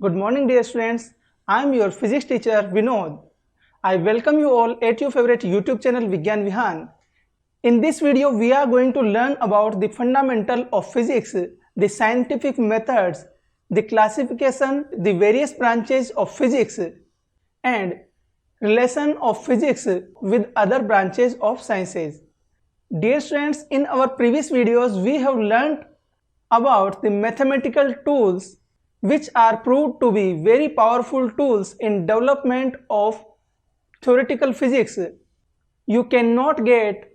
Good morning, dear students. I am your physics teacher Vinod. I welcome you all at your favorite YouTube channel Vigyan Vihan. In this video, we are going to learn about the fundamental of physics, the scientific methods, the classification, the various branches of physics, and relation of physics with other branches of sciences. Dear students, in our previous videos, we have learned about the mathematical tools which are proved to be very powerful tools in development of theoretical physics. You cannot get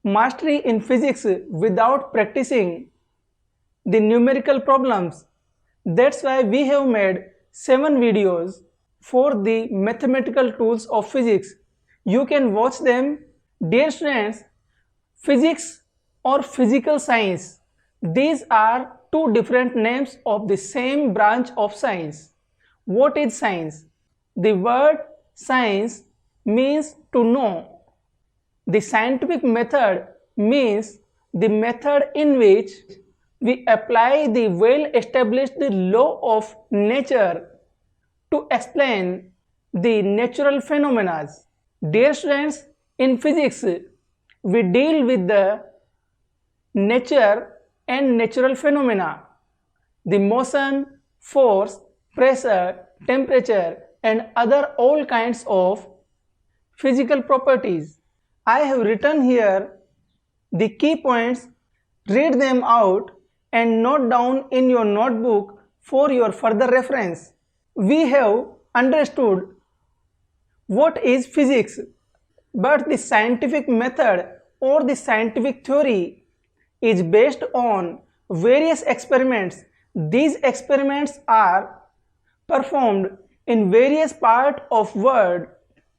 mastery in physics without practicing the numerical problems. That's why we have made 7 videos for the mathematical tools of physics. You can watch them. Dear students, physics or physical science, these are two different names of the same branch of science. What is science? The word science means to know. The scientific method means the method in which we apply the well-established law of nature to explain the natural phenomena. Dear students, in physics, we deal with the nature and natural phenomena, the motion, force, pressure, temperature, and other all kinds of physical properties. I have written here the key points. Read them out and note down in your notebook for your further reference. We have understood what is physics, but the scientific method or the scientific theory is based on various experiments. These experiments are performed in various parts of world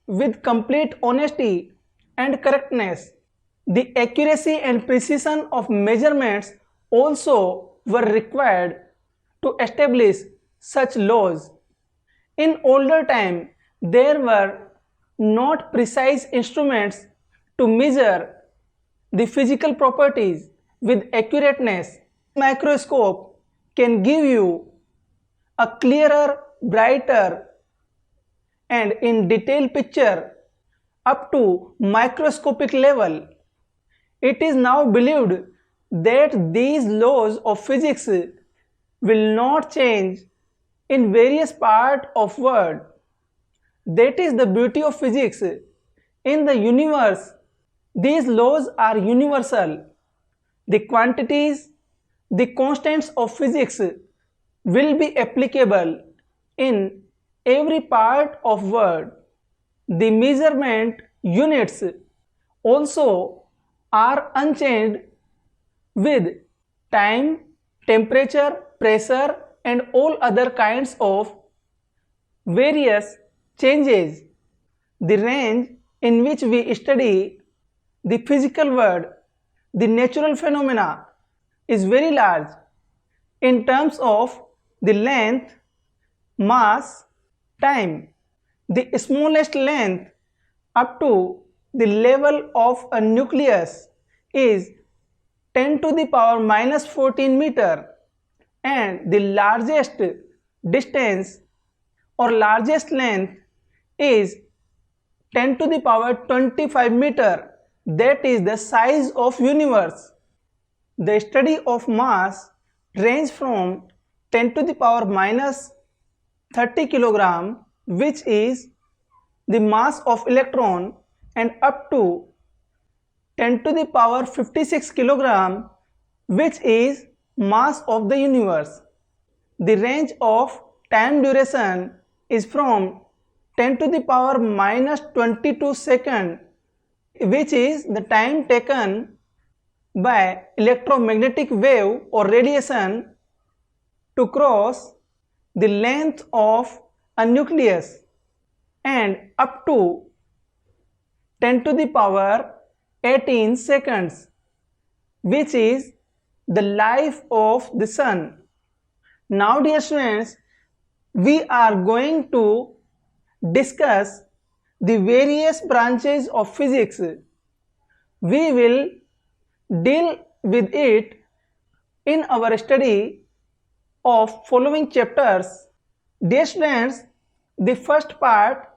with complete honesty and correctness. The accuracy and precision of measurements also were required to establish such laws. In older time, there were not precise instruments to measure the physical properties with accurateness. Microscope can give you a clearer, brighter, and in detailed picture up to microscopic level. It is now believed that these laws of physics will not change in various parts of world. That is the beauty of physics. In the universe, these laws are universal. The quantities, the constants of physics will be applicable in every part of world. The measurement units also are unchanged with time, temperature, pressure, and all other kinds of various changes. The range in which we study the physical world, the natural phenomena, is very large in terms of the length, mass, time. The smallest length up to the level of a nucleus is 10 to the power minus 14 meter, and the largest distance or largest length is 10 to the power 25 meter. That is the size of universe. The study of mass range from 10 to the power minus 30 kilogram, which is the mass of electron, and up to 10 to the power 56 kilogram, which is mass of the universe. The range of time duration is from 10 to the power minus 22 second, which is the time taken by electromagnetic wave or radiation to cross the length of a nucleus, and up to 10 to the power 18 seconds, which is the life of the sun. Now, dear students, we are going to discuss the various branches of physics. We will deal with it in our study of following chapters. Dear students, the first part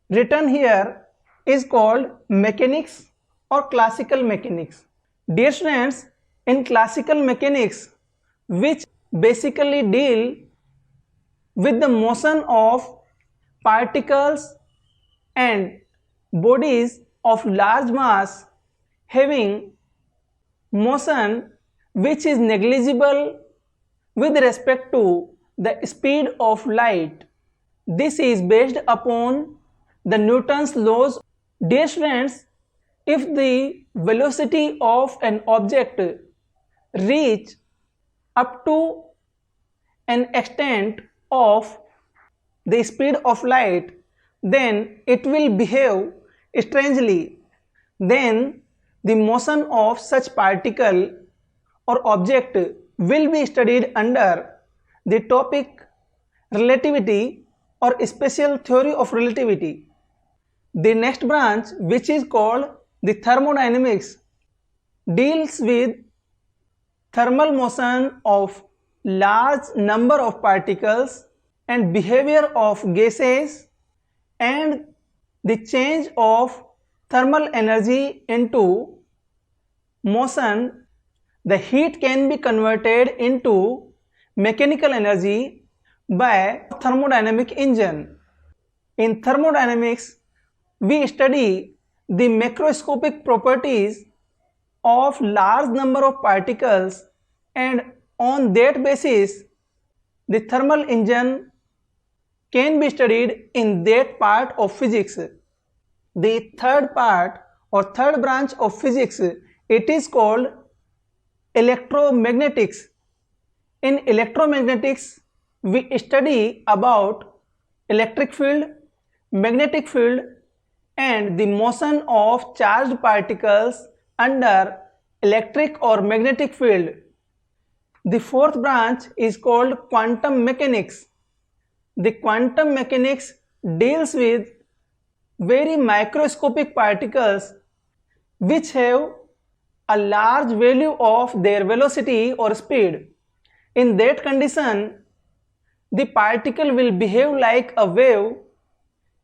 written here is called mechanics or classical mechanics. Dear students, in classical mechanics, which basically deal with the motion of particles and bodies of large mass having motion which is negligible with respect to the speed of light. This is based upon the Newton's laws. Dear students, if the velocity of an object reach up to an extent of the speed of light, then it will behave strangely. Then the motion of such particle or object will be studied under the topic relativity or special theory of relativity. The next branch, which is called the thermodynamics, deals with thermal motion of large number of particles and behavior of gases and the change of thermal energy into motion. The heat can be converted into mechanical energy by thermodynamic engine. In thermodynamics, we study the macroscopic properties of large number of particles, and on that basis the thermal engine can be studied in that part of physics. The third part or third branch of physics, it is called electromagnetics. In electromagnetics, we study about electric field, magnetic field and the motion of charged particles under electric or magnetic field. The fourth branch is called quantum mechanics. The quantum mechanics deals with very microscopic particles which have a large value of their velocity or speed. In that condition, the particle will behave like a wave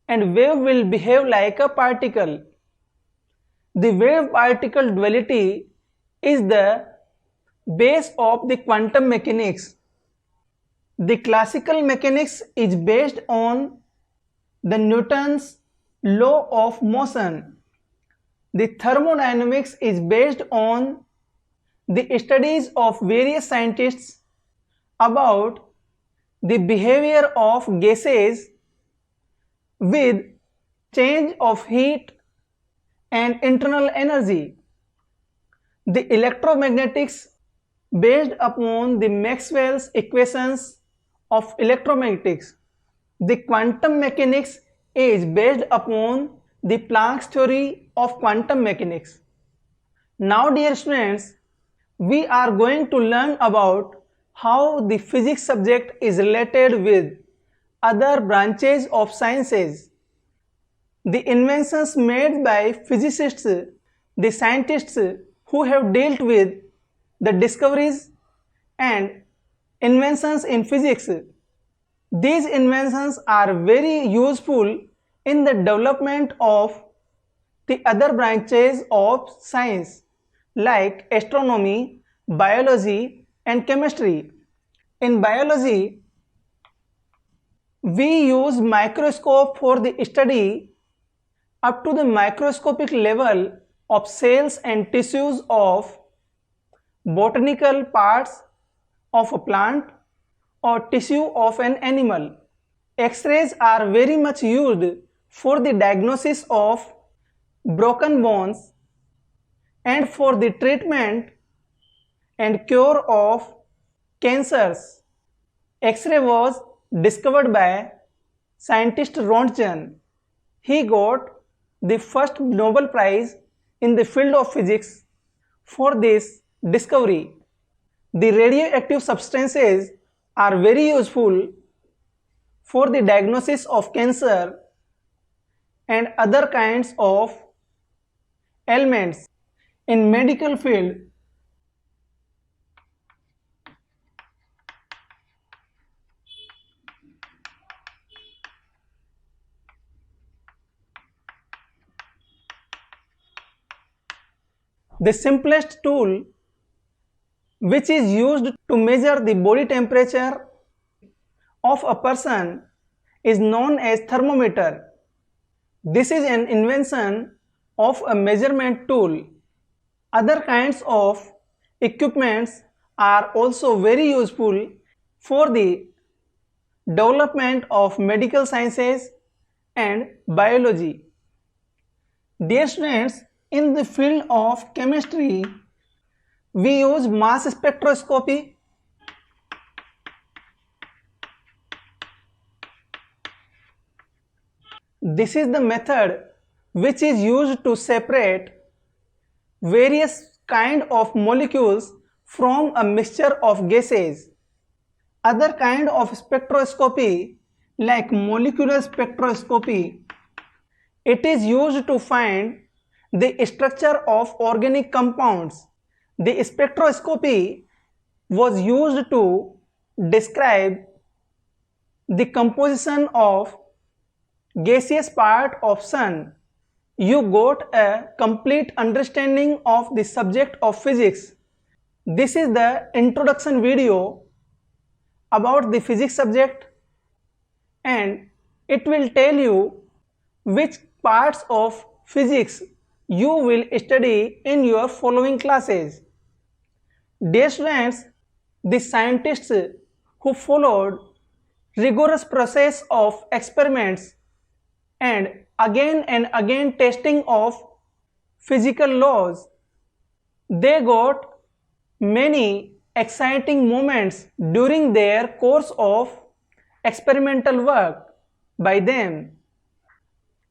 and wave will behave like a particle. The wave-particle duality is the base of the quantum mechanics. The classical mechanics is based on the Newton's law of motion. The thermodynamics is based on the studies of various scientists about the behavior of gases with change of heat and internal energy. The electromagnetics based upon the Maxwell's equations of electromagnetics. The quantum mechanics is based upon the Planck's theory of quantum mechanics. Now dear students, we are going to learn about how the physics subject is related with other branches of sciences. The inventions made by physicists, the scientists who have dealt with the discoveries and inventions in physics. These inventions are very useful in the development of the other branches of science like astronomy, biology and chemistry. In biology, we use microscope for the study up to the microscopic level of cells and tissues of botanical parts of a plant or tissue of an animal. X-rays are very much used for the diagnosis of broken bones and for the treatment and cure of cancers. X-ray was discovered by scientist Röntgen. He got the first Nobel Prize in the field of physics for this discovery. The radioactive substances are very useful for the diagnosis of cancer and other kinds of ailments. In medical field, The simplest tool which is used to measure the body temperature of a person is known as thermometer. This is an invention of a measurement tool. Other kinds of equipments are also very useful for the development of medical sciences and biology. Dear students, in the field of chemistry, we use mass spectroscopy. This is the method which is used to separate various kind of molecules from a mixture of gases. Other kind of spectroscopy like molecular spectroscopy, it is used to find the structure of organic compounds. The spectroscopy was used to describe the composition of gaseous part of sun. You got a complete understanding of the subject of physics. This is the introduction video about the physics subject, and it will tell you which parts of physics you will study in your following classes. Dear students, the scientists who followed rigorous process of experiments and again testing of physical laws, they got many exciting moments during their course of experimental work by them,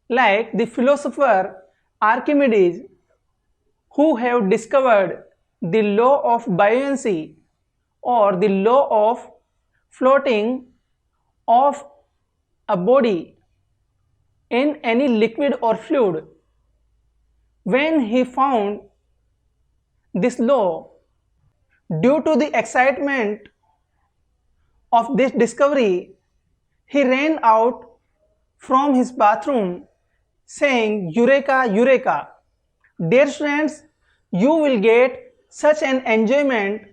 like the philosopher Archimedes, who have discovered the law of buoyancy or the law of floating of a body in any liquid or fluid. When he found this law, due to the excitement of this discovery, he ran out from his bathroom saying, "Eureka, Eureka!" Dear students, you will get such an enjoyment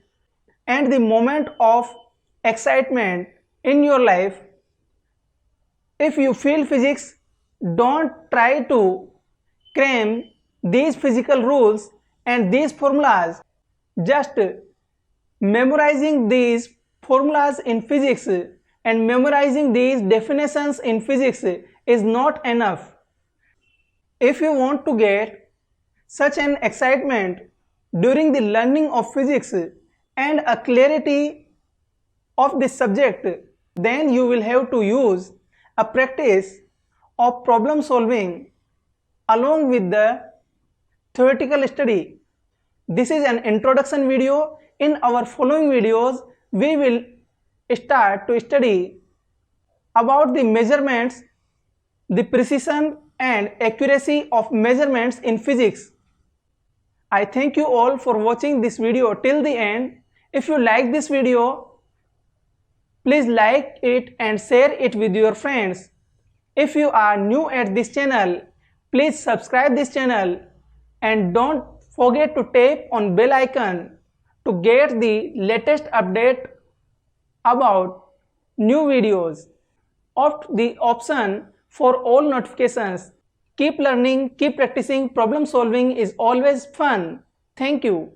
and the moment of excitement in your life. If you feel physics, don't try to cram these physical rules and these formulas. Just memorizing these formulas in physics and memorizing these definitions in physics is not enough. If you want to get such an excitement during the learning of physics and a clarity of this subject, then you will have to use a practice of problem solving along with the theoretical study. This is an introduction video. In our following videos, we will start to study about the measurements, the precision and accuracy of measurements in physics. I thank you all for watching this video till the end. If you like this video, please like it and share it with your friends. If you are new at this channel, please subscribe this channel and don't forget to tap on bell icon to get the latest update about new videos. Opt the option for all notifications. Keep learning, keep practicing. Problem solving is always fun. Thank you.